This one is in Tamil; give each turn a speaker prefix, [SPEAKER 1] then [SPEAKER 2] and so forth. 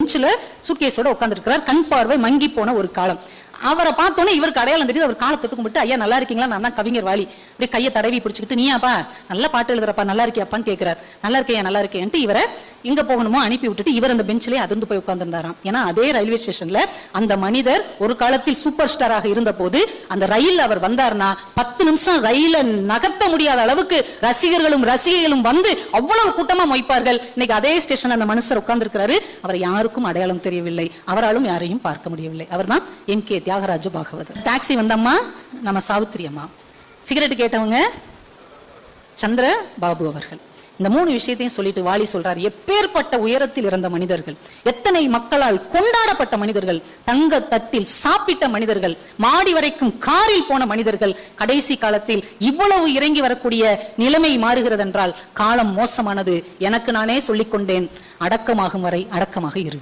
[SPEAKER 1] பெஞ்சில் சூட்கேஸோட உட்காந்துருக்கிறார். கண் பார்வை மங்கி போன ஒரு காலம். அவரை பார்த்தோன்னே இவருக்கு அடையாளம் தெரியுது. அவர் காலை தொட்டு கும்பிட்டு, ஐயா நல்லா இருக்கீங்களா, நான் தான் கவிஞர் வாலி. அப்படியே கையை தடவி பிடிச்சிக்கிட்டு, நீயாப்பா நல்ல பாட்டு எழுதுறப்பா, நல்லா இருக்கியாப்பான்னு கேட்கிறார். நல்லா இருக்கேன், நல்லா இருக்கேன்ட்டு இவரை எங்க போகணுமோ அனுப்பி விட்டுட்டு இவர் அந்த பெஞ்சிலே அதிர்ந்து போய் உட்கார்ந்துருந்தாராம். ஏன்னா அதே ரயில்வே ஸ்டேஷன்ல அந்த மனிதர் ஒரு காலத்தில் சூப்பர் ஸ்டாராக இருந்த போது அந்த ரயில் அவர் வந்தார்னா 10 நிமிஷம் ரயில நகர்த்த முடியாத அளவுக்கு ரசிகர்களும் ரசிகைகளும் வந்து அவ்வளவு கூட்டமா மொய்ப்பார்கள். இன்னைக்கு அதே ஸ்டேஷன் அந்த மனுஷர் உட்கார்ந்து இருக்கிறாரு. அவர் யாருக்கும் அடையாளம் தெரியவில்லை, அவராலும் யாரையும் பார்க்க முடியவில்லை. அவர் தான் எம்.கே. தியாகராஜ பாகவதர். டாக்ஸி வந்தம்மா நம்ம சாவித்திரி அம்மா, சிகரெட் கேட்டவங்க சந்திர பாபு அவர்கள். இந்த 3 விஷயத்தையும் சொல்லிட்டு வாலி சொல்றாரு, எப்பேற்பட்ட உயரத்தில் இருந்த மனிதர்கள், எத்தனை மக்களால் கொண்டாடப்பட்ட மனிதர்கள், தங்க தட்டில் சாப்பிட்ட மனிதர்கள், மாடி வரைக்கும் காரில் போன மனிதர்கள், கடைசி காலத்தில் இவ்வளவு இறங்கி வரக்கூடிய நிலைமை மாறுகிறது என்றால் காலம் மோசமானது. எனக்கு நானே சொல்லிக் கொண்டேன், அடக்கமாகும் வரை அடக்கமாக இரு.